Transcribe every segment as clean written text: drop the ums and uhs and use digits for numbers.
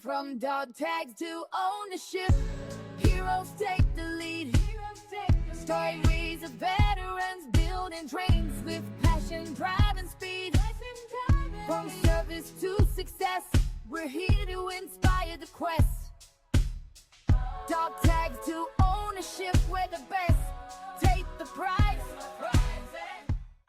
From dog tags to ownership, heroes take the lead. Stories of veterans building dreams with passion, drive, and speed. From service to success, we're here to inspire the quest. Dog tags to ownership, we're the best. Take the prize.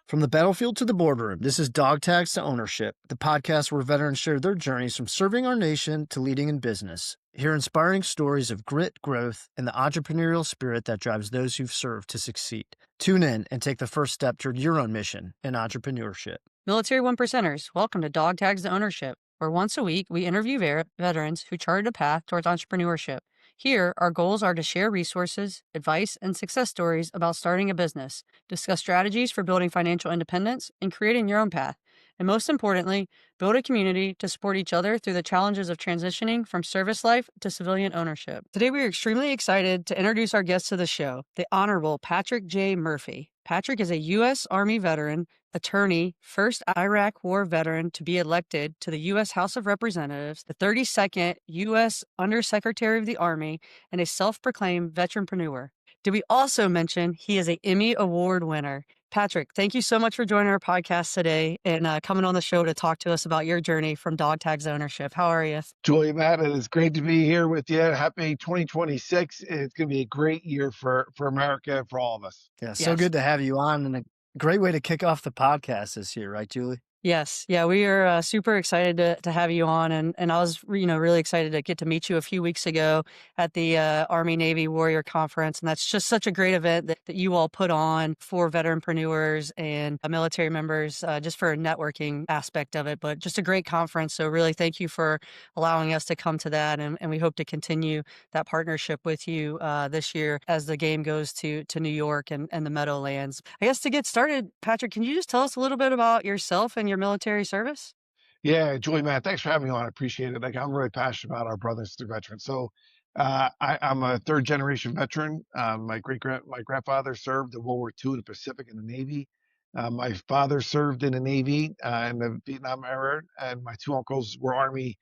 From the battlefield to the boardroom, this is Dog Tags to Ownership, the podcast where veterans share their journeys from serving our nation to leading in business. Hear inspiring stories of grit, growth, and the entrepreneurial spirit that drives those who've served to succeed. Tune in and take the first step toward your own mission in entrepreneurship. Military One Percenters, welcome to Dog Tags to Ownership, where once a week we interview veterans who charted a path towards entrepreneurship. Here, our goals are to share resources, advice, and success stories about starting a business, discuss strategies for building financial independence and creating your own path, and most importantly, build a community to support each other through the challenges of transitioning from service life to civilian ownership. Today, we are extremely excited to introduce our guest to the show, the Honorable Patrick J. Murphy. Patrick is a U.S. Army veteran, attorney, first Iraq War veteran to be elected to the U.S. House of Representatives, the 32nd U.S. Undersecretary of the Army, and a self-proclaimed veteranpreneur. Did we also mention he is an Emmy Award winner? Patrick, thank you so much for joining our podcast today and coming on the show to talk to us about your journey from dog tags to ownership. How are you? Julie, Matt, it is great to be here with you. Happy 2026. It's going to be a great year for America and for all of us. Yeah, so good to have you on, and a great way to kick off the podcast this year, right, Julie? Yes. Yeah, we are super excited to have you on. And I was, really excited to get to meet you a few weeks ago at the Army Navy Warrior Conference. And that's just such a great event that you all put on for veteranpreneurs and military members, just for a networking aspect of it. But just a great conference. So really thank you for allowing us to come to that. And we hope to continue that partnership with you this year as the game goes to New York and the Meadowlands. I guess to get started, Patrick, can you just tell us a little bit about yourself and your military service? Yeah, Julie, Matt, thanks for having me on. I appreciate it. I'm really passionate about our brothers, the veterans. So I'm a third generation veteran. My grandfather served in World War II in the Pacific in the Navy. My father served in the Navy in the Vietnam era, and my two uncles were Army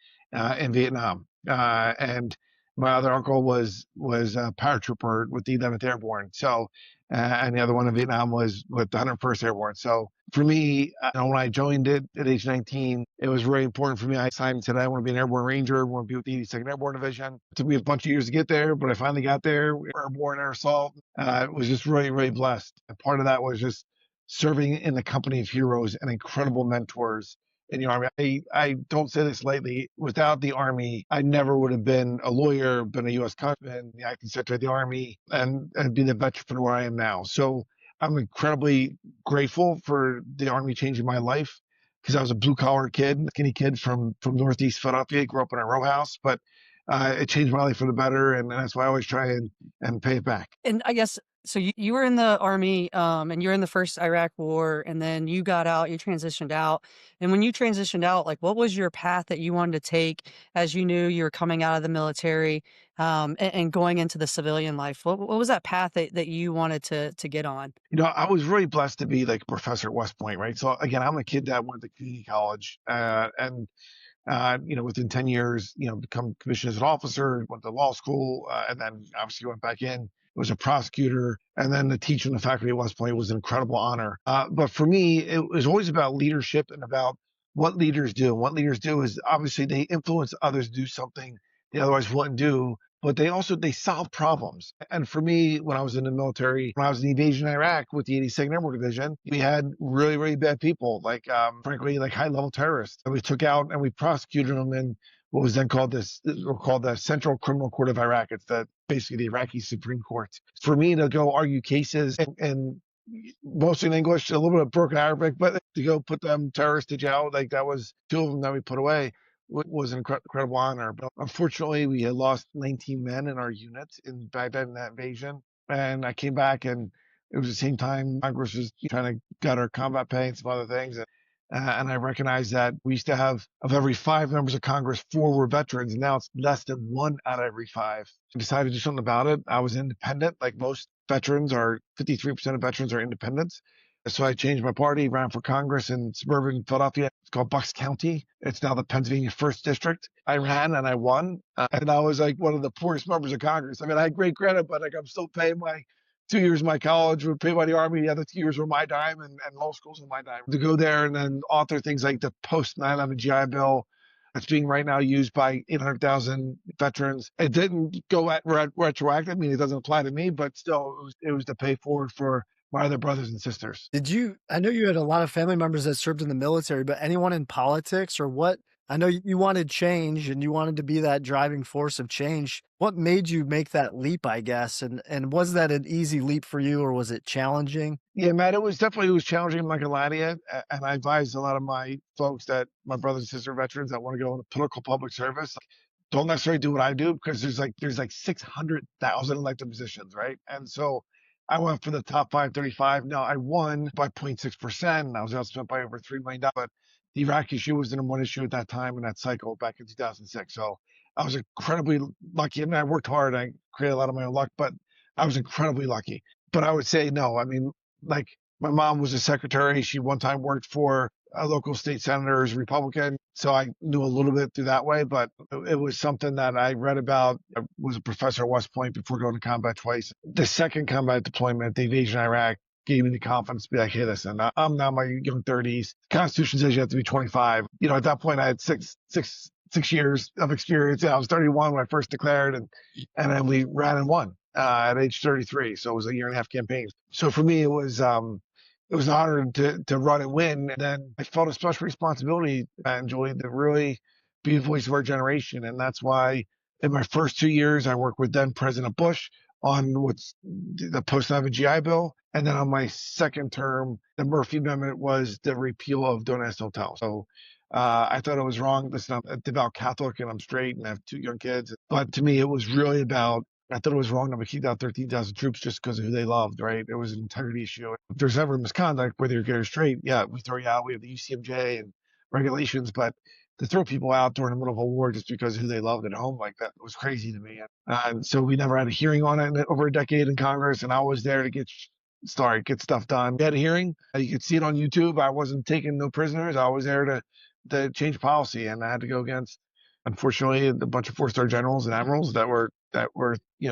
in Vietnam. And my other uncle was a paratrooper with the 11th Airborne. So, and the other one in Vietnam was with the 101st Airborne. So for me, when I joined it at age 19, it was very important for me. I signed and said, I want to be an Airborne Ranger, I want to be with the 82nd Airborne Division. It took me a bunch of years to get there, but I finally got there. Airborne Air Assault. It was just really, really blessed. And part of that was just serving in the company of heroes and incredible mentors in the Army. I don't say this lightly. Without the Army, I never would have been a lawyer, been a U.S. congressman, the acting secretary of the Army, and be the veteran I am now. So I'm incredibly grateful for the Army changing my life, because I was a blue-collar kid, skinny kid from Northeast Philadelphia, grew up in a row house, but it changed my life for the better, and that's why I always try and pay it back. And I guess, so you were in the Army and you're in the first Iraq War, and then you got out, you transitioned out. And when you transitioned out, like, what was your path that you wanted to take as you knew you were coming out of the military and going into the civilian life? What was that path that you wanted to get on? I was really blessed to be like a professor at West Point, right? So again, I'm a kid that went to community college and within 10 years, become commissioned as an officer, went to law school, and then obviously went back in, was a prosecutor, and then the teacher in the faculty at West Point was an incredible honor. But for me, it was always about leadership and about what leaders do. And what leaders do is obviously they influence others to do something they otherwise wouldn't do, but they solve problems. And for me, when I was in the military, when I was in the invasion of Iraq with the 82nd Airborne Division, we had really, really bad people, frankly, high-level terrorists. And we took out and we prosecuted them in what was then called the Central Criminal Court of Iraq. It's basically the Iraqi Supreme Court. For me to go argue cases and mostly in English, a little bit of broken Arabic, but to go put them terrorists to jail, that was two of them that we put away, was an incredible honor. But unfortunately, we had lost 19 men in our unit in Baghdad in that invasion. And I came back, and it was the same time Congress was trying to gut our combat pay and some other things. And I recognized that we used to have, of every 5 members of Congress, 4 were veterans, and now it's less than 1 out of every 5. I decided to do something about it. I was independent, like most veterans are. 53% of veterans are independents. So I changed my party, ran for Congress in suburban Philadelphia. It's called Bucks County. It's now the Pennsylvania 1st District. I ran and I won. And I was like one of the poorest members of Congress. I mean, I had great credit, but like I'm still paying my 2 years of my college were paid by the Army. The other 2 years were my dime, and law schools were my dime. To go there and then author things like the post 9/11 GI Bill that's being right now used by 800,000 veterans. It didn't go at retroactive. I mean, it doesn't apply to me, but still, it was to pay forward for my other brothers and sisters. I know you had a lot of family members that served in the military, but anyone in politics or what? I know you wanted change and you wanted to be that driving force of change. What made you make that leap, I guess? And was that an easy leap for you or was it challenging? Yeah, Matt, it was challenging. I'm not gonna lie to you. And I advise a lot of my folks that my brothers and sister veterans that want to go into political public service, don't necessarily do what I do because there's like 600,000 elected positions, right? And so I went for the top 535. Now I won by 0.6%. And I was outspent by over $3 million. But the Iraq issue was the number one issue at that time in that cycle back in 2006. So I was incredibly lucky. I mean, I worked hard. I created a lot of my own luck, but I was incredibly lucky. But I would say no. I mean, like my mom was a secretary. She one time worked for a local state senator as a Republican. So I knew a little bit through that way, but it was something that I read about. I was a professor at West Point before going to combat twice. The second combat deployment, the invasion of Iraq, gave me the confidence to be like, hey, listen, I'm now in my young 30s. The Constitution says you have to be 25. You know, at that point, I had six years of experience. I was 31 when I first declared, and then we ran and won at age 33. So it was a year and a half campaign. So for me, it was an honor to run and win. And then I felt a special responsibility, Julie, to really be a voice of our generation. And that's why in my first 2 years, I worked with then President Bush on what's the post-9/11 GI Bill. And then on my second term, the Murphy Amendment was the repeal of Don't Ask, Don't Tell. So I thought it was wrong. Listen, I'm a devout Catholic and I'm straight and I have 2 young kids. But to me, it was really about, I thought it was wrong that we kicked out 13,000 troops just because of who they loved, right? It was an integrity issue. If there's ever misconduct, whether you're gay or straight, yeah, we throw you out. We have the UCMJ and regulations, but to throw people out during the middle of a war just because of who they loved at home like that was crazy to me. And so we never had a hearing on it in over a decade in Congress, and I was there to get stuff done. We had a hearing. You could see it on YouTube. I wasn't taking no prisoners. I was there to change policy, and I had to go against, unfortunately, a bunch of 4-star generals and admirals that were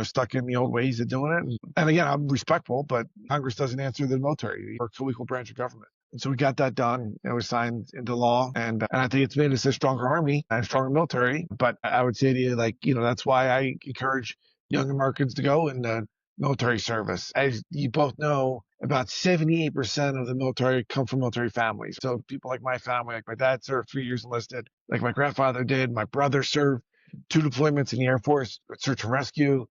stuck in the old ways of doing it. And again, I'm respectful, but Congress doesn't answer the military or co-equal branch of government. And so we got that done. It was signed into law. And I think it's made us a stronger army and a stronger military. But I would say to you, that's why I encourage young Americans to go into military service. As you both know, about 78% of the military come from military families. So people like my family, like my dad served 3 years enlisted, like my grandfather did. My brother served 2 deployments in the Air Force, search and rescue.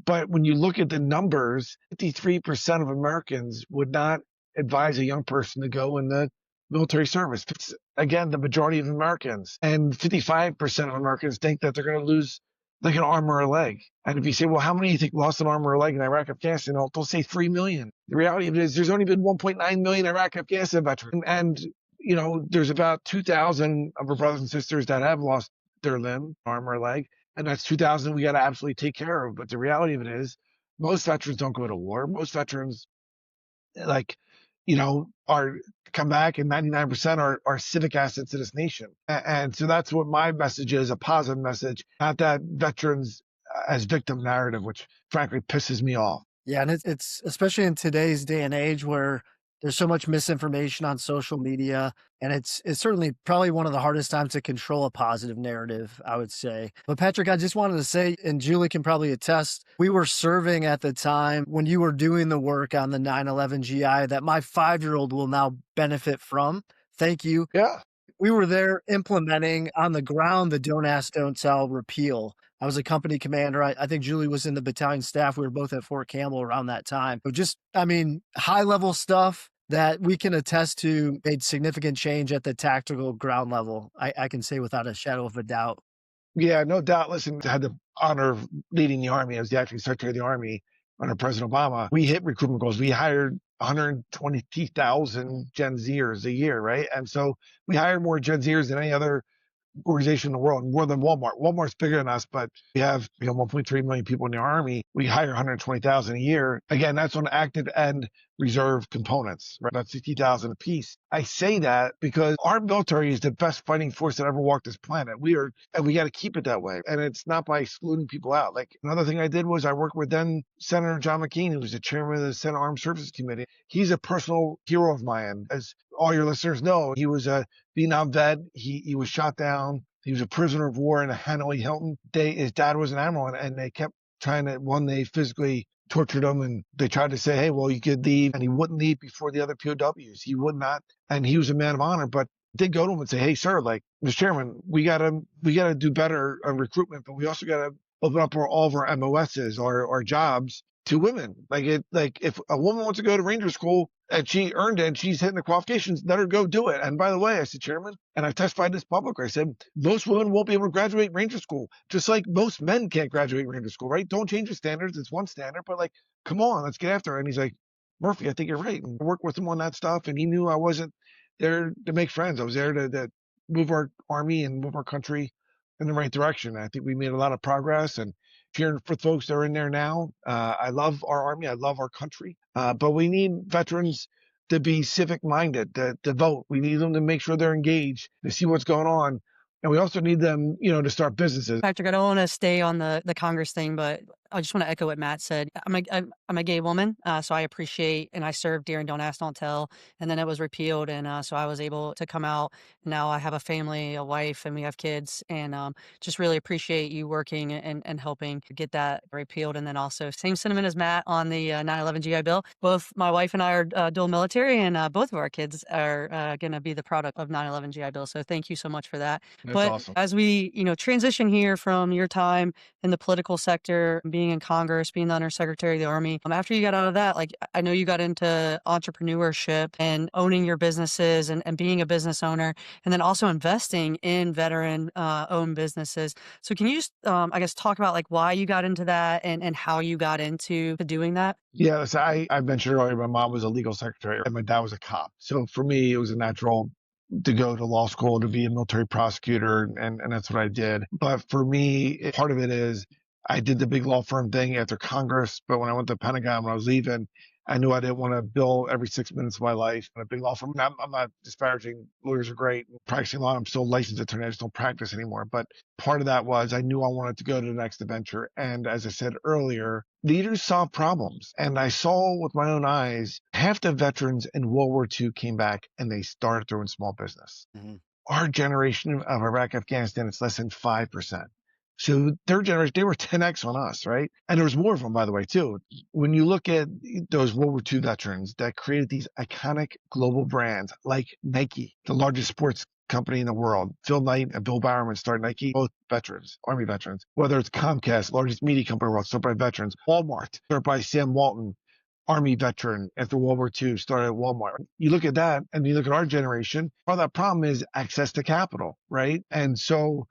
But when you look at the numbers, 53% of Americans would not advise a young person to go in the military service. It's, again, the majority of Americans. And 55% of Americans think that they're going to lose like an arm or a leg. And if you say, well, how many do you think lost an arm or a leg in Iraq, Afghanistan? They'll say 3 million. The reality of it is there's only been 1.9 million Iraq, Afghanistan veterans. And, there's about 2,000 of our brothers and sisters that have lost their limb, arm or leg. And that's 2,000 we got to absolutely take care of. But the reality of it is most veterans don't go to war. Most veterans, are come back, and 99% are civic assets to this nation. And so that's what my message is, a positive message, not that veterans as victim narrative, which frankly pisses me off. Yeah, and it's especially in today's day and age where there's so much misinformation on social media, and it's certainly probably one of the hardest times to control a positive narrative, I would say. But Patrick, I just wanted to say, and Julie can probably attest, we were serving at the time when you were doing the work on the 9/11 GI that my 5-year-old will now benefit from. Thank you. Yeah. We were there implementing on the ground the Don't Ask, Don't Tell repeal. I was a company commander. I think Julie was in the battalion staff. We were both at Fort Campbell around that time. But high level stuff that we can attest to made significant change at the tactical ground level. I can say without a shadow of a doubt. Yeah, no doubt. Listen, I had the honor of leading the Army. I was the acting Secretary of the Army under President Obama. We hit recruitment goals. We hired 120,000 Gen Zers a year, right? And so we hired more Gen Zers than any other organization in the world, more than Walmart. Walmart's bigger than us, but we have 1.3 million people in the Army. We hire 120,000 a year. Again, that's on active and reserve components, right? That's 60,000 a piece. I say that because our military is the best fighting force that ever walked this planet. And we got to keep it that way. And it's not by excluding people out. Like, another thing I did was I worked with then Senator John McCain, who was the chairman of the Senate Armed Services Committee. He's a personal hero of mine. As all your listeners know, he was a Vietnam vet. He was shot down. He was a prisoner of war in a Hanoi Hilton. His dad was an admiral, and they kept trying to, they physically tortured him, and they tried to say, hey, well, you could leave, and he wouldn't leave before the other POWs. He would not, and he was a man of honor, but did go to him and say, hey, sir, like, Mr. Chairman, we gotta do better on recruitment, but we also gotta open up all of our MOSs, our jobs, to women. Like if a woman wants to go to Ranger School and she earned it and she's hitting the qualifications, let her go do it. And by the way, I said, Chairman, and I testified this publicly, I said, most women won't be able to graduate Ranger School, just like most men can't graduate Ranger School, right? Don't change the standards. It's one standard, but like, come on, let's get after it. And he's like, Murphy, I think you're right. And I worked with him on that stuff. And he knew I wasn't there to make friends. I was there to move our Army and move our country in the right direction. I think we made a lot of progress, and cheering for folks that are in there now. I love our Army. I love our country. But we need veterans to be civic minded, to vote. We need them to make sure they're engaged, to see what's going on. And we also need them, to start businesses. Patrick, I don't want to stay on the Congress thing, but I just want to echo what Matt said. I'm a gay woman, so I appreciate, and I served during Don't Ask, Don't Tell, and then it was repealed, and so I was able to come out. Now I have a family, a wife, and we have kids, and just really appreciate you working and helping get that repealed. And then also, same sentiment as Matt on the 9/11 GI Bill. Both my wife and I are dual military, and both of our kids are going to be the product of 9/11 GI Bill. So thank you so much for that. That's awesome. As we, transition here from your time in the political sector, being in Congress, being the Undersecretary of the Army, after you got out of that, like, I know you got into entrepreneurship and owning your businesses and being a business owner, and then also investing in veteran owned businesses. So can you just, I guess, talk about like why you got into that and how you got into doing that? Yeah, so I mentioned earlier, my mom was a legal secretary and my dad was a cop. So for me, it was a natural to go to law school, to be a military prosecutor, and that's what I did. But for me, part of it is I did the big law firm thing after Congress, but when I went to Pentagon, when I was leaving, I knew I didn't want to bill every 6 minutes of my life in a big law firm. Now, I'm not disparaging. Lawyers are great. Practicing law, I'm still a licensed attorney. I just don't practice anymore. But part of that was I knew I wanted to go to the next adventure. And as I said earlier, leaders solve problems. And I saw with my own eyes, half the veterans in World War II came back and they started their own small business. Mm-hmm. Our generation of Iraq, Afghanistan, it's less than 5%. So their generation, they were 10x on us, right? And there was more of them, by the way, too. When you look at those World War II veterans that created these iconic global brands like Nike, the largest sports company in the world. Phil Knight and Bill Bowerman started Nike, both veterans, Army veterans. Whether it's Comcast, largest media company in the world, started by veterans. Walmart, started by Sam Walton, Army veteran after World War II, started at Walmart. You look at that and you look at our generation, part of that problem is access to capital, right? And so,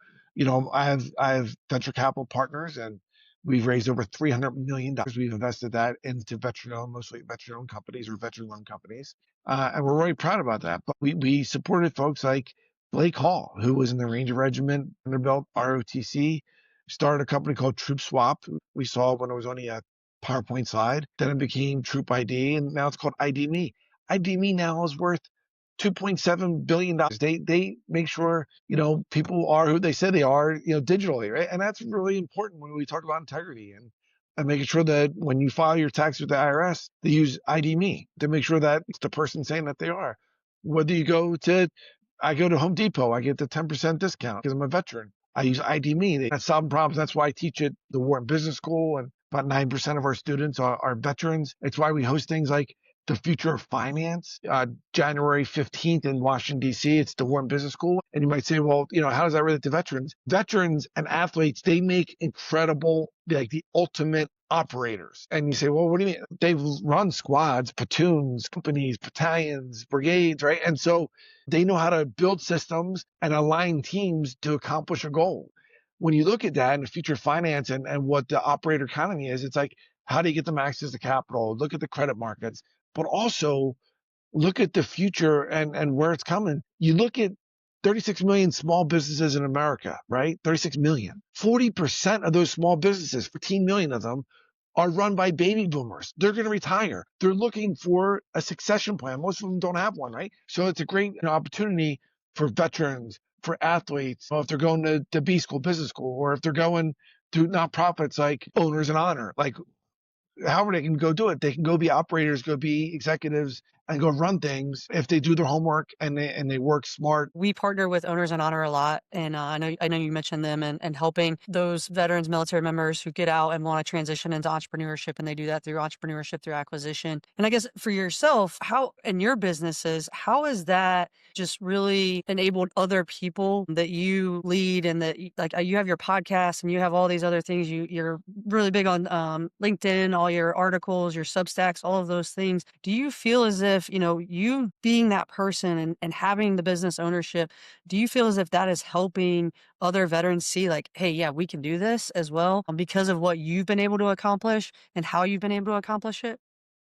I have venture capital partners, and we've raised over $300 million. We've invested that into veteran-owned, mostly veteran-owned companies or veteran-owned companies. And we're really proud about that. But we supported folks like Blake Hall, who was in the Ranger Regiment, Vanderbilt, ROTC, started a company called Troop Swap. We saw when it was only a PowerPoint slide. Then it became Troop ID, and now it's called ID Me. ID Me now is worth $2.7 billion. They make sure, people are who they say they are, digitally, right? And that's really important when we talk about integrity and making sure that when you file your tax with the IRS, they use ID Me to make sure that it's the person saying that they are. Whether I go to Home Depot, I get the 10% discount because I'm a veteran. I use ID Me. That's solving problems. That's why I teach at the Wharton Business School, and about 9% of our students are veterans. It's why we host things like the Future of Finance, January 15th in Washington, D.C. It's the Wharton Business School. And you might say, well, how does that relate to veterans? Veterans and athletes, they make incredible, like the ultimate operators. And you say, well, what do you mean? They've run squads, platoons, companies, battalions, brigades, right? And so they know how to build systems and align teams to accomplish a goal. When you look at that in the future of finance and what the operator economy is, it's like, how do you get them access to capital? Look at the credit markets, but also look at the future and where it's coming. You look at 36 million small businesses in America, right? 36 million. 40% of those small businesses, 14 million of them, are run by baby boomers. They're going to retire. They're looking for a succession plan. Most of them don't have one, right? So it's a great opportunity for veterans, for athletes, if they're going to B school, business school, or if they're going to nonprofits like Owners in Honor, like however they can go do it. They can go be operators, go be executives, and go run things if they do their homework and they work smart. We partner with Owners in Honor a lot, and I know you mentioned them and helping those veterans, military members who get out and want to transition into entrepreneurship, and they do that through entrepreneurship, through acquisition. And I guess for yourself, how in your businesses, how is that just really enabled other people that you lead, and that like you have your podcast and you have all these other things. You're really big on LinkedIn, all your articles, your Substacks, all of those things. Do you feel as if, you being that person and having the business ownership, do you feel as if that is helping other veterans see like, hey, yeah, we can do this as well because of what you've been able to accomplish and how you've been able to accomplish it?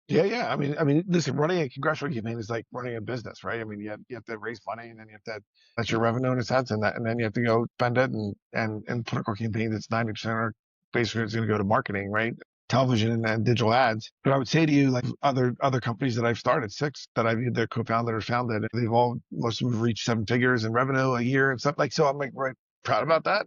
Yeah. I mean, listen, running a congressional campaign is like running a business, right? I mean, you have to raise money, and then you have to, that's your revenue in a sense, and then you have to go spend it, and political campaign that's 90% or basically it's going to go to marketing, right? Television and digital ads. But I would say to you, like other companies that I've started, 6 that I've either co-founded or founded, they've all, most of them have reached 7 figures in revenue a year and stuff like. So I'm like right proud about that.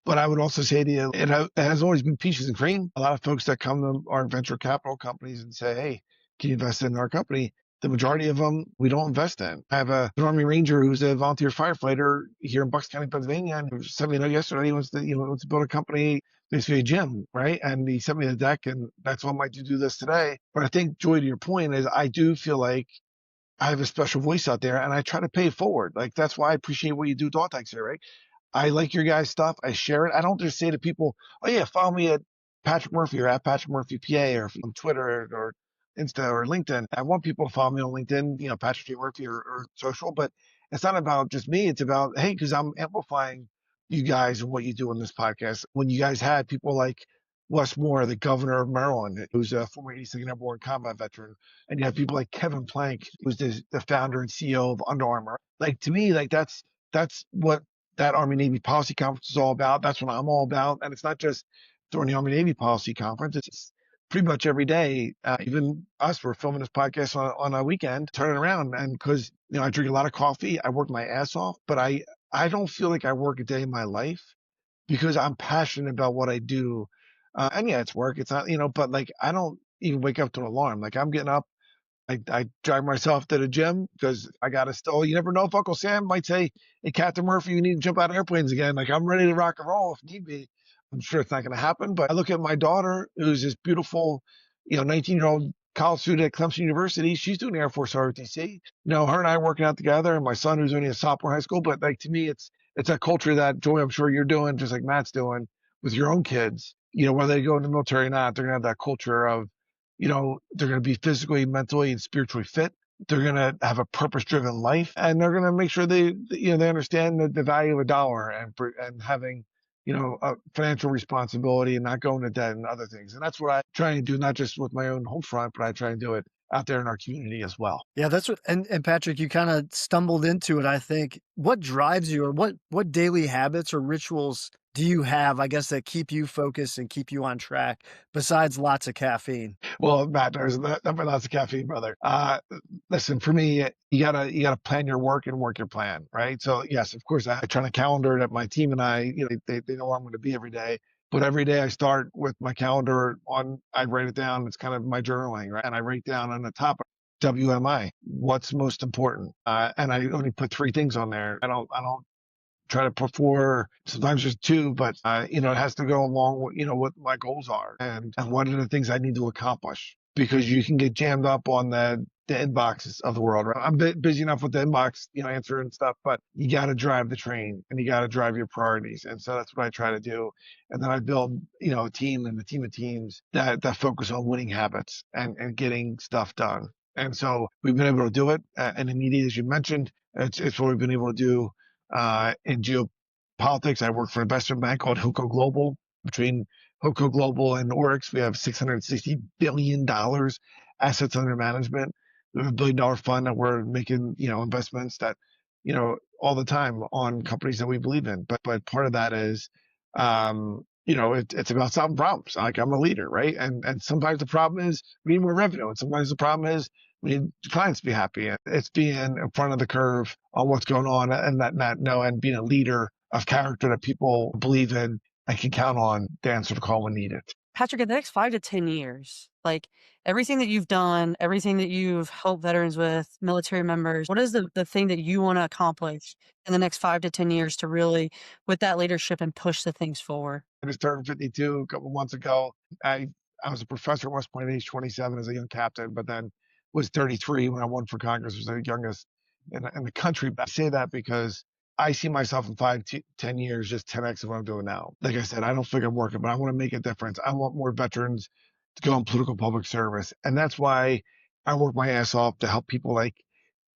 But I would also say to you, it has always been peaches and cream. A lot of folks that come to our venture capital companies and say, hey, can you invest in our company? The majority of them we don't invest in. I have an Army Ranger who's a volunteer firefighter here in Bucks County, Pennsylvania, and who sent me a note yesterday. He wants to build a company, basically a gym, right? And he sent me the deck, and that's why I might do this today. But I think, Joy, to your point, is I do feel like I have a special voice out there, and I try to pay it forward. Like that's why I appreciate what you do, Dog Tags here, right? I like your guys' stuff. I share it. I don't just say to people, oh, yeah, follow me at Patrick Murphy or at Patrick Murphy PA or on Twitter or Insta or LinkedIn. I want people to follow me on LinkedIn, Patrick J. Murphy or social, but it's not about just me. It's about, hey, because I'm amplifying you guys and what you do on this podcast. When you guys had people like Wes Moore, the governor of Maryland, who's a former 82nd Airborne combat veteran, and you have people like Kevin Plank, who's the founder and CEO of Under Armour. Like to me, like that's what that Army Navy policy conference is all about. That's what I'm all about. And it's not just during the Army Navy policy conference. It's pretty much every day. Even us, we're filming this podcast on a weekend, turning around. And because, I drink a lot of coffee, I work my ass off, but I don't feel like I work a day in my life because I'm passionate about what I do. And yeah, it's work. It's not, but like, I don't even wake up to an alarm. Like I'm getting up. I drive myself to the gym because I got to still, you never know if Uncle Sam might say, hey, Captain Murphy, you need to jump out of airplanes again. Like I'm ready to rock and roll if need be. I'm sure it's not going to happen, but I look at my daughter, who's this beautiful, 19-year-old college student at Clemson University. She's doing Air Force ROTC. Her and I are working out together, and my son, who's only a sophomore in high school. But like to me, it's a culture that, Joy, I'm sure you're doing, just like Matt's doing with your own kids. Whether they go in the military or not, they're going to have that culture of, they're going to be physically, mentally, and spiritually fit. They're going to have a purpose-driven life, and they're going to make sure they understand the value of a dollar and having, a financial responsibility and not going to debt and other things. And that's what I try and do, not just with my own home front, but I try and do it out there in our community as well. Yeah, that's what, and Patrick, you kind of stumbled into it, I think. What drives you, or what daily habits or rituals do you have, I guess, that keep you focused and keep you on track besides lots of caffeine? Well, Matt, there's definitely lots of caffeine, brother. Listen, for me, you gotta plan your work and work your plan, right? So yes, of course, I try to calendar that my team and I, they know where I'm going to be every day. But every day I start with my calendar I write it down. It's kind of my journaling, right? And I write down on the top, WMI, what's most important. And I only put 3 things on there. I don't try to put 4, sometimes just 2, but it has to go along with, what my goals are and what are the things I need to accomplish, because you can get jammed up on the inboxes of the world, right? I'm busy enough with the inbox, answering stuff, but you got to drive the train and you got to drive your priorities. And so that's what I try to do. And then I build, a team and a team of teams that focus on winning habits and getting stuff done. And so we've been able to do it. And in media, as you mentioned, it's what we've been able to do. In geopolitics, I work for an investment bank called Hoco Global. Between Hoco Global and Oryx, we have $660 billion assets under management. We have $1 billion fund that we're making, investments that, all the time on companies that we believe in. But part of that is, it's about solving problems. Like, I'm a leader, right? And sometimes the problem is we need more revenue, and sometimes the problem is we need clients to be happy. And it's being in front of the curve on what's going on, and and being a leader of character that people believe in and can count on to answer the call when needed. Patrick, in the next 5 to 10 years, like everything that you've done, everything that you've helped veterans with, military members, what is the thing that you want to accomplish in the next 5 to 10 years to really, with that leadership and push the things forward? I just turned 52 a couple months ago. I was a professor at West Point at age 27 as a young captain, but then was 33 when I won for Congress, was the youngest in the country. But I say that because I see myself in 10 years, just 10x of what I'm doing now. Like I said, I don't think I'm working, but I want to make a difference. I want more veterans to go in political public service. And that's why I work my ass off to help people like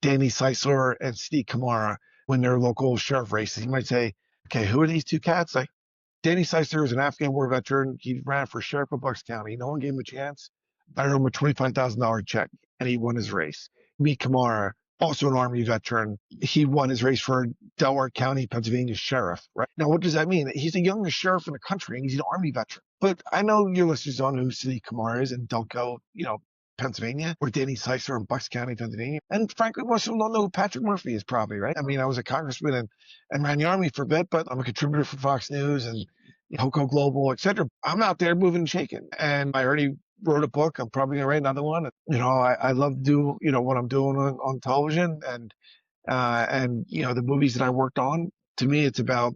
Danny Seisler and Steve Kamara win their local sheriff races. You might say, okay, who are these two cats? Like, Danny Seisler is an Afghan war veteran. He ran for sheriff of Bucks County. No one gave him a chance. I wrote him a $25,000 check, and he won his race. Meet Kamara, also an Army veteran. He won his race for Delaware County, Pennsylvania sheriff. Right now, what does that mean? He's the youngest sheriff in the country, and he's an Army veteran. But I know your listeners don't know who Steve Kamara is in Delco, Pennsylvania, or Danny Seisler in Bucks County, Pennsylvania. And frankly, most of them don't know who Patrick Murphy is, probably, right? I mean, I was a congressman and ran the Army for a bit, but I'm a contributor for Fox News and Hoco Global, etc. I'm out there moving and shaking. And I already wrote a book. I'm probably going to write another one. I love to do, what I'm doing on television and the movies that I worked on. To me, it's about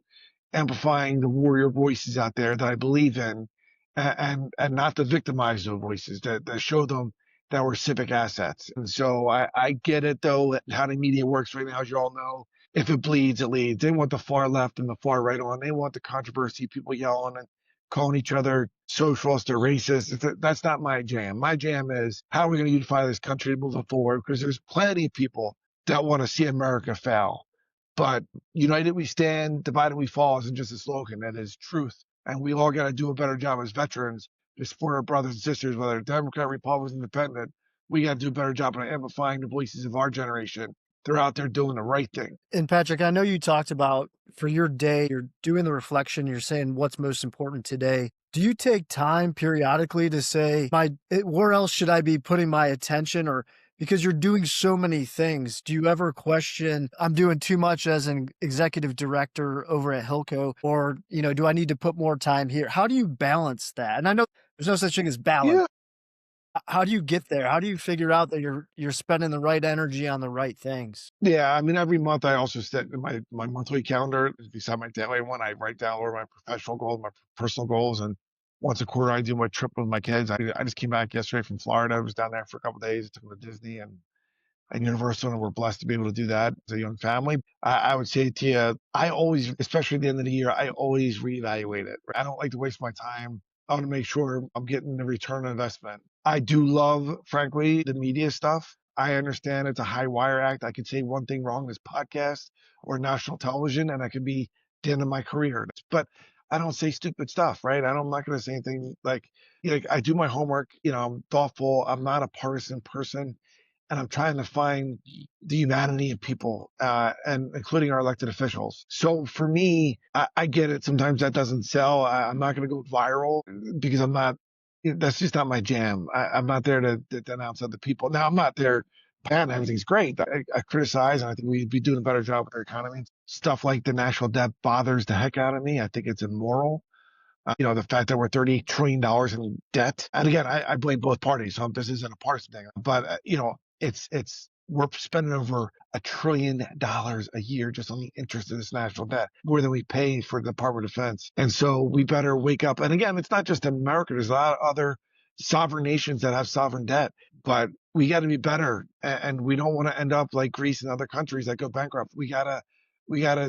amplifying the warrior voices out there that I believe in, and not to victimize those voices, that show them that we're civic assets. And so I get it, though, how the media works right now, as you all know. If it bleeds, it leads. They want the far left and the far right on. They want the controversy, people yelling and calling each other socialist or racist. That's not my jam. My jam is how are we going to unify this country to move it forward? Because there's plenty of people that want to see America fail. But united we stand, divided we fall isn't just a slogan. That is truth. And we all got to do a better job as veterans to support our brothers and sisters, whether Democrat, Republican, Independent. We got to do a better job of amplifying the voices of our generation. They're out there doing the right thing. And Patrick, I know you talked about for your day, you're doing the reflection, you're saying what's most important today. Do you take time periodically to say, where else should I be putting my attention? Or because you're doing so many things, do you ever question, I'm doing too much as an executive director over at Hilco? Or, do I need to put more time here? How do you balance that? And I know there's no such thing as balance. Yeah. How do you get there? How do you figure out that you're spending the right energy on the right things? Yeah, I mean, every month I also set my monthly calendar beside my daily one. I write down all my professional goals, my personal goals, and once a quarter I do my trip with my kids. I just came back yesterday from Florida. I was down there for a couple of days. I took them to Disney and Universal, and we're blessed to be able to do that as a young family. I would say to you, I always, especially at the end of the year, I always reevaluate it. I don't like to waste my time. I want to make sure I'm getting the return on investment. I do love, frankly, the media stuff. I understand it's a high wire act. I could say one thing wrong in this podcast or national television, and I could be the end of my career. But I don't say stupid stuff, right? I'm not going to say anything like I do my homework. I'm thoughtful. I'm not a partisan person. And I'm trying to find the humanity of people, and including our elected officials. So for me, I get it. Sometimes that doesn't sell. I'm not going to go viral because I'm not. That's just not my jam. I'm not there to denounce other people. Now, I'm not there. Man, everything's great. I criticize, and I think we'd be doing a better job with our economy. Stuff like the national debt bothers the heck out of me. I think it's immoral. The fact that we're $38 trillion in debt. And again, I blame both parties. So this isn't a partisan thing. But, we're spending over $1 trillion a year just on the interest of this national debt, more than we pay for the Department of Defense. And so we better wake up. And again, it's not just America. There's a lot of other sovereign nations that have sovereign debt, but we got to be better. And we don't want to end up like Greece and other countries that go bankrupt. We gotta,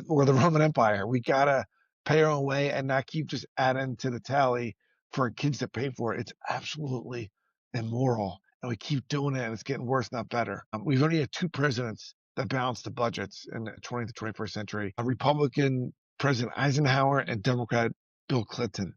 or the Roman Empire. We gotta pay our own way and not keep just adding to the tally for kids to pay for it. It's absolutely immoral. And we keep doing it, and it's getting worse, not better. We've only had 2 presidents that balanced the budgets in the 20th to 21st century. A Republican President Eisenhower and Democrat Bill Clinton.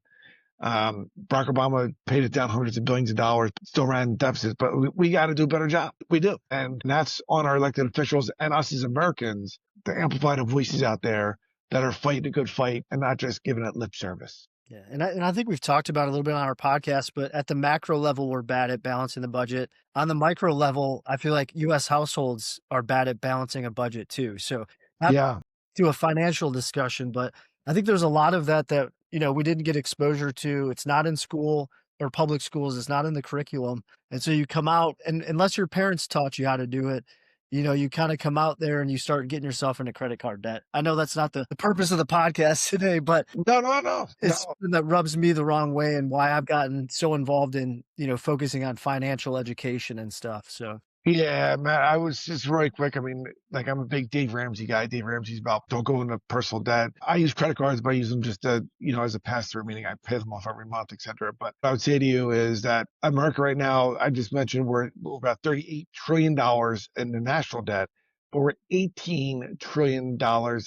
Barack Obama paid it down hundreds of billions of dollars, still ran deficits, but we got to do a better job. We do. And that's on our elected officials and us as Americans to amplify the voices out there that are fighting a good fight and not just giving it lip service. Yeah. And I think we've talked about it a little bit on our podcast, but at the macro level, we're bad at balancing the budget. On the micro level, I feel like US households are bad at balancing a budget too. So not Yeah. to a financial discussion, but I think there's a lot of that, we didn't get exposure to. It's not in school or public schools. It's not in the curriculum. And so you come out and unless your parents taught you how to do it, you kind of come out there and you start getting yourself into credit card debt. I know that's not the purpose of the podcast today, but No. it's something that rubs me the wrong way and why I've gotten so involved in, focusing on financial education and stuff. So Yeah, man, I was just really quick. I mean, like I'm a big Dave Ramsey guy. Dave Ramsey's about don't go into personal debt. I use credit cards, but I use them just to, as a pass through, meaning I pay them off every month, et cetera. But what I would say to you is that America right now, I just mentioned we're about $38 trillion in the national debt, but we're $18 trillion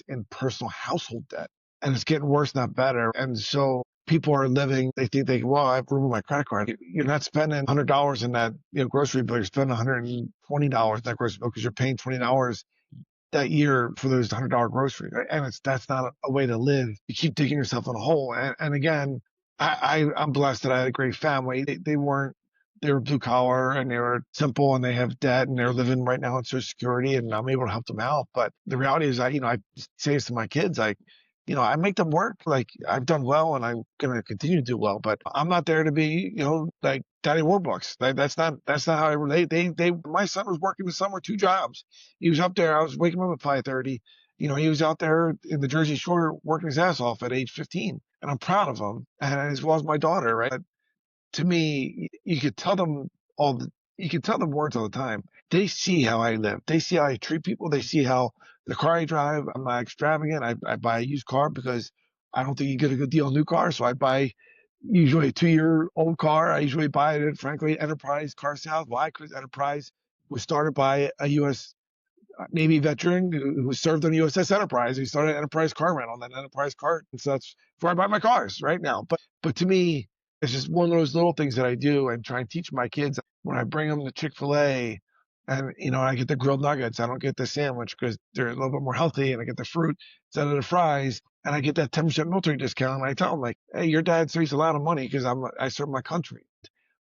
in personal household debt. And it's getting worse, not better. And so people are living, they think well, I have room on my credit card. You're not spending $100 in that grocery bill. You're spending $120 in that grocery bill because you're paying $20 that year for those $100 groceries. Right? And that's not a way to live. You keep digging yourself in a hole. And again, I'm blessed that I had a great family. They were blue collar and they were simple and they have debt and they're living right now on Social Security and I'm able to help them out. But the reality is I say this to my kids, I make them work. Like I've done well and I'm going to continue to do well, but I'm not there to be, like Daddy Warbucks. That's not how I relate. My son was working this summer, 2 jobs. He was up there. I was waking him up at 5:30. He was out there in the Jersey Shore working his ass off at age 15 and I'm proud of him. And as well as my daughter, right? But to me, you could tell them words all the time. They see how I live. They see how I treat people. They see how the car I drive, I'm not extravagant. I buy a used car because I don't think you get a good deal on a new car. So I buy usually a 2-year-old car. I usually buy it at, frankly, Enterprise car sales. Why? Because Enterprise was started by a U.S. Navy veteran who served on the USS Enterprise. He started an Enterprise car rental and then Enterprise car. And so that's where I buy my cars right now. But to me, it's just one of those little things that I do and try and teach my kids when I bring them to Chick-fil-A and, I get the grilled nuggets. I don't get the sandwich because they're a little bit more healthy and I get the fruit instead of the fries and I get that 10% military discount. And I tell them like, hey, your dad saves a lot of money because I serve my country.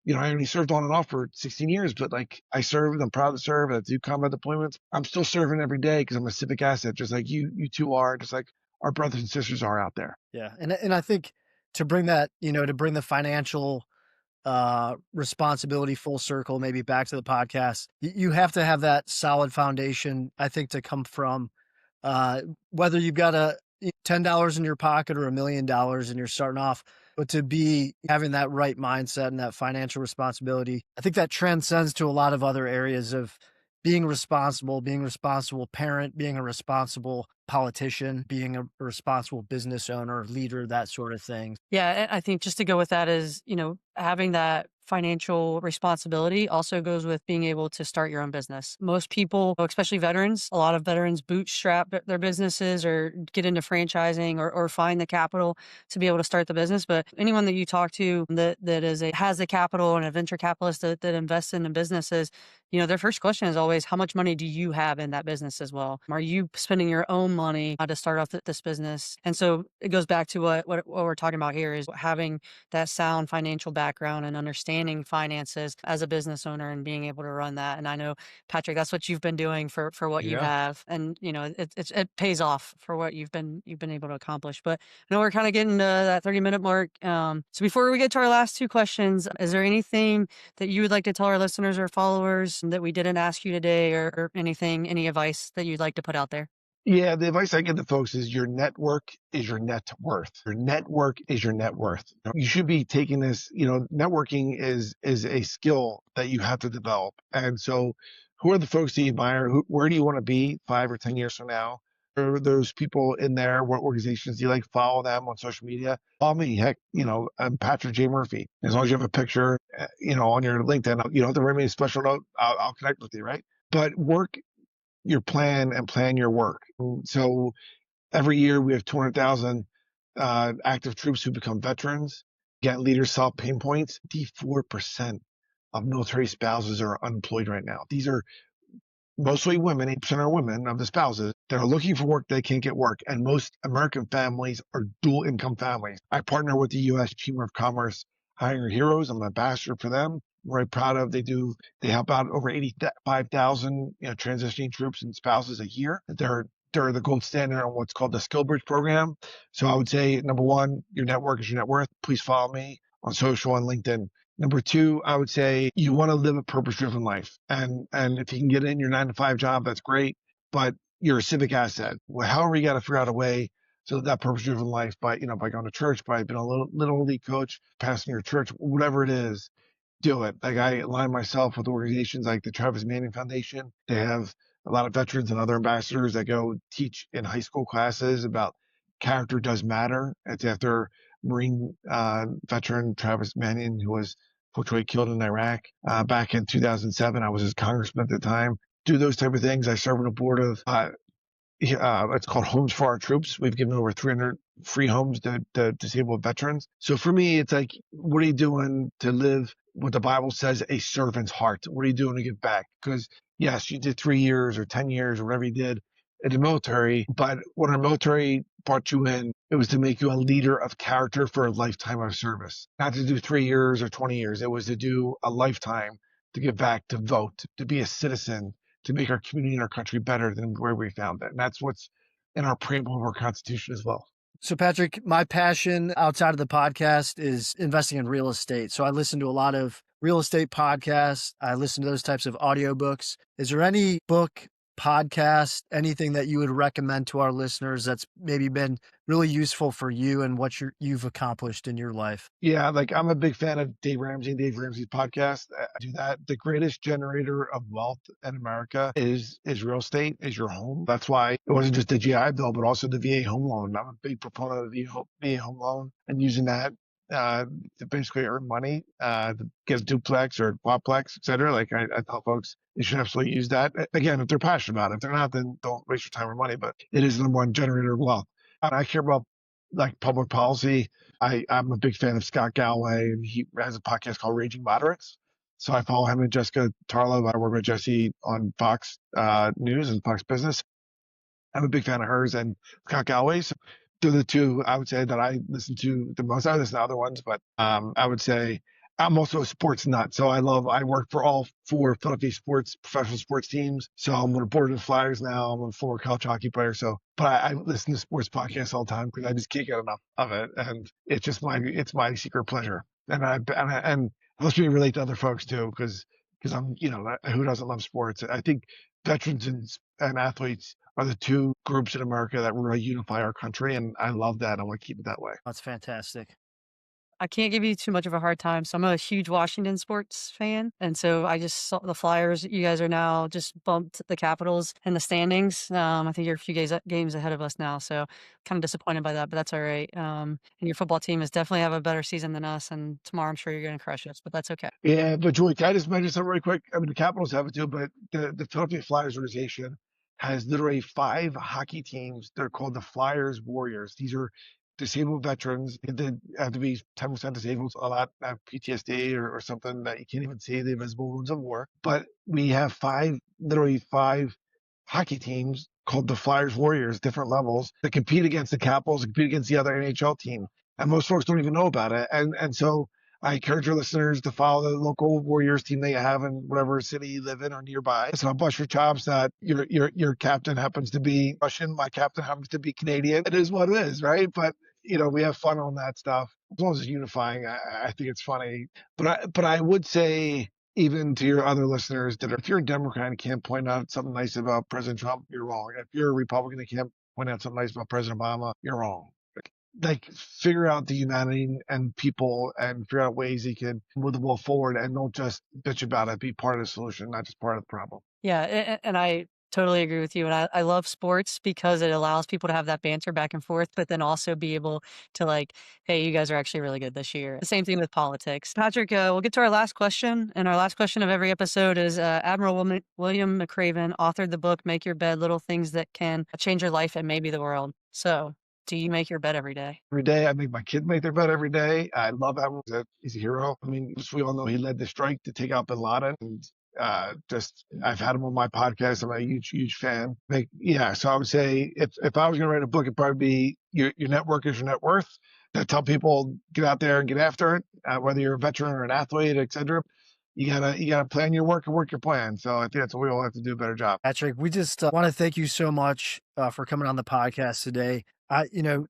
I only served on and off for 16 years, but like I served, I'm proud to serve. I do combat deployments. I'm still serving every day because I'm a civic asset, just like you two are, just like our brothers and sisters are out there. yeah. And I think to bring that, to bring the financial responsibility full circle, maybe back to the podcast, you have to have that solid foundation, I think, to come from whether you've got $10 in your pocket or $1 million and you're starting off, but to be having that right mindset and that financial responsibility, I think that transcends to a lot of other areas of being a responsible parent, being a responsible politician, being a responsible business owner, leader, that sort of thing. Yeah, I think just to go with that is, having that financial responsibility also goes with being able to start your own business. Most people, especially veterans, a lot of veterans bootstrap their businesses or get into franchising or find the capital to be able to start the business. But anyone that you talk to that has the capital and a venture capitalist that invests in the businesses, their first question is always, how much money do you have in that business as well? Are you spending your own money to start off this business? And so it goes back to what we're talking about here is having that sound financial background and understanding finances as a business owner and being able to run that. And I know, Patrick, that's what you've been doing for what you have. And, it pays off for what you've been able to accomplish. But I know we're kind of getting to that 30-minute mark. So before we get to our last 2 questions, is there anything that you would like to tell our listeners or followers that we didn't ask you today or any advice that you'd like to put out there? Yeah, the advice I give to folks is your network is your net worth. Your network is your net worth. You should be taking this, networking is a skill that you have to develop. And so who are the folks that you admire? Where do you want to be 5 or 10 years from now? Are those people in there? What organizations do you like? Follow them on social media. Follow me. Heck, I'm Patrick J. Murphy. As long as you have a picture, on your LinkedIn, you don't have to write me a special note. I'll connect with you, right? But work your plan and plan your work. So every year we have 200,000 active troops who become veterans. Get leaders solve pain points. 54% of military spouses are unemployed right now. These are mostly women, 8% are women of the spouses that are looking for work, they can't get work. And most American families are dual income families. I partner with the U.S. Chamber of Commerce Hiring Heroes. I'm an ambassador for them. I'm very proud of. They help out over 85,000 transitioning troops and spouses a year. They're the gold standard on what's called the Skill Bridge program. So I would say, number one, your network is your net worth. Please follow me on social and LinkedIn. Number two, I would say you want to live a purpose-driven life. And if you can get in your 9-to-5 job, that's great. But you're a civic asset. Well, however, you got to figure out a way so that purpose-driven life by going to church, by being a little league coach, passing your church, whatever it is, do it. Like, I align myself with organizations like the Travis Manning Foundation. They have a lot of veterans and other ambassadors that go teach in high school classes about character does matter. It's after Marine veteran Travis Manning, who was fortunately killed in Iraq back in 2007. I was his congressman at the time. Do those type of things. I serve on a board of it's called Homes for Our Troops. We've given over 300 free homes to disabled veterans. So for me, it's like, what are you doing to live what the Bible says, a servant's heart? What are you doing to give back? Because yes, you did 3 years or 10 years or whatever you did in the military, but when our military brought you in, it was to make you a leader of character for a lifetime of service, not to do 3 years or 20 years. It was to do a lifetime, to give back, to vote, to be a citizen, to make our community and our country better than where we found it. And that's what's in our preamble of our Constitution as well. So, Patrick, my passion outside of the podcast is investing in real estate. So I listen to a lot of real estate podcasts. I listen to those types of audiobooks. Is there any book, podcast, anything that you would recommend to our listeners that's maybe been really useful for you and what you've accomplished in your life? Yeah, like, I'm a big fan of Dave Ramsey's podcast. I do that. The greatest generator of wealth in America is real estate, is your home. That's why it wasn't just the GI Bill, but also the VA home loan. I'm a big proponent of the VA home loan and using that to basically earn money, to get a duplex or quadplex, et cetera. Like, I tell folks they should absolutely use that. Again, if they're passionate about it. If they're not, then don't waste your time or money. But it is the number one generator of wealth. And I care about, like, public policy. I'm a big fan of Scott Galloway, and he has a podcast called Raging Moderates. So I follow him and Jessica Tarlow. I work with Jesse on Fox News and Fox Business. I'm a big fan of hers and Scott Galloway. So they're the two I would say that I listen to the most. I listen to other ones, but I would say I'm also a sports nut. So I work for all 4 Philadelphia professional sports teams. So I'm on the board of the Flyers now. I'm a former college hockey player. But I listen to sports podcasts all the time because I just can't get enough of it. And it's just my secret pleasure. And it helps me relate to other folks too, because I'm, who doesn't love sports? I think veterans and athletes are the 2 groups in America that really unify our country. And I love that. I want to keep it that way. That's fantastic. I can't give you too much of a hard time. So I'm a huge Washington sports fan. And so I just saw the Flyers. You guys are now just bumped the Capitals in the standings. I think you're a few games ahead of us now. So kind of disappointed by that, but that's all right. And your football team is definitely have a better season than us. And tomorrow I'm sure you're going to crush us, but that's okay. Yeah, but Julie, can I just mention something really quick? I mean, the Capitals have it too, but the Philadelphia Flyers organization has literally 5 hockey teams. They're called the Flyers Warriors. These are disabled veterans. They have to be 10% disabled. A lot have PTSD or something that you can't even see, the invisible wounds of war. But we have literally five hockey teams called the Flyers Warriors, different levels, that compete against the Capitals, compete against the other NHL team. And most folks don't even know about it. And so I encourage your listeners to follow the local Warriors team that you have in whatever city you live in or nearby. So I'll bust your chops that your captain happens to be Russian. My captain happens to be Canadian. It is what it is, right? But we have fun on that stuff. As long as it's unifying, I think it's funny. But I would say, even to your other listeners, that if you're a Democrat and can't point out something nice about President Trump, you're wrong. If you're a Republican and can't point out something nice about President Obama, you're wrong. Like, figure out the humanity and people and figure out ways you can move the ball forward, and don't just bitch about it. Be part of the solution, not just part of the problem. Yeah, and I totally agree with you. And I love sports because it allows people to have that banter back and forth, but then also be able to, like, hey, you guys are actually really good this year. The same thing with politics. Patrick, we'll get to our last question. And our last question of every episode is Admiral William McRaven authored the book, Make Your Bed, Little Things That Can Change Your Life and Maybe the World. So do you make your bed every day? Every day. I make my kids make their bed every day. I love Admiral. He's a hero. I mean, we all know he led the strike to take out bin Laden. Just I've had them on my podcast. I'm a huge fan. So I would say if I was going to write a book, it'd probably be your network is your net worth. That tell people get out there and get after it. Whether you're a veteran or an athlete, etc. You gotta plan your work and work your plan. So I think that's what we all have to do a better job. Patrick, we just want to thank you so much for coming on the podcast today.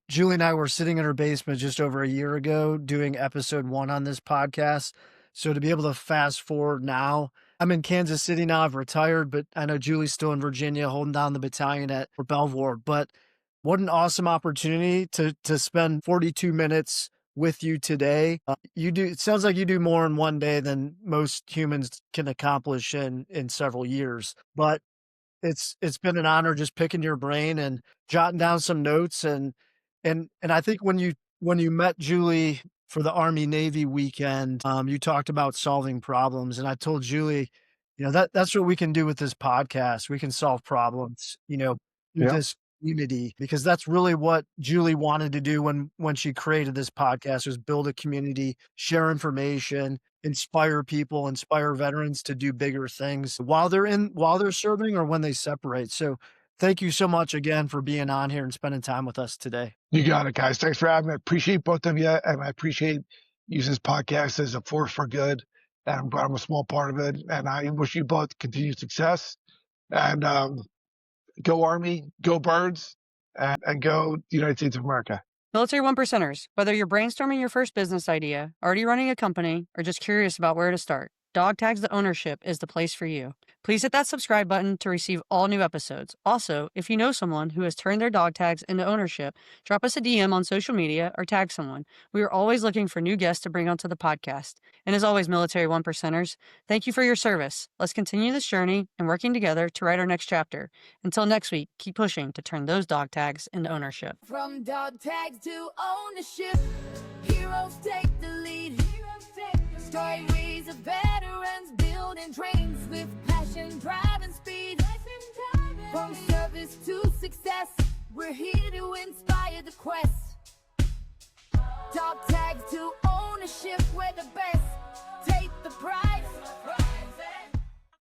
Julie and I were sitting in her basement just over a year ago doing episode 1 on this podcast. So to be able to fast forward now, I'm in Kansas City now. I've retired, but I know Julie's still in Virginia holding down the battalion at Belvoir. But what an awesome opportunity to spend 42 minutes with you today. It sounds like you do more in one day than most humans can accomplish in several years. But it's been an honor just picking your brain and jotting down some notes and I think when you met Julie for the Army Navy weekend, you talked about solving problems, and I told Julie, that's what we can do with this podcast. We can solve problems, through Yeah. this community, because that's really what Julie wanted to do when she created this podcast, was build a community, share information, inspire people, inspire veterans to do bigger things while they're serving or when they separate. So thank you so much again for being on here and spending time with us today. You got it, guys. Thanks for having me. I appreciate both of you, and I appreciate using this podcast as a force for good. And I'm glad I'm a small part of it. And I wish you both continued success. And go Army, go Birds, and go United States of America. Military One Percenters, whether you're brainstorming your first business idea, already running a company, or just curious about where to start, Dog Tags the Ownership is the place for you. Please hit that subscribe button to receive all new episodes. Also, if you know someone who has turned their dog tags into ownership, drop us a DM on social media or tag someone. We are always looking for new guests to bring onto the podcast. And as always, Military One Percenters, thank you for your service. Let's continue this journey and working together to write our next chapter. Until next week, keep pushing to turn those dog tags into ownership. From dog tags to ownership, heroes take the lead. Stories of veterans building trains with passion, drive, and speed. From service to success, we're here to inspire the quest. Dog tags to ownership, we're the best.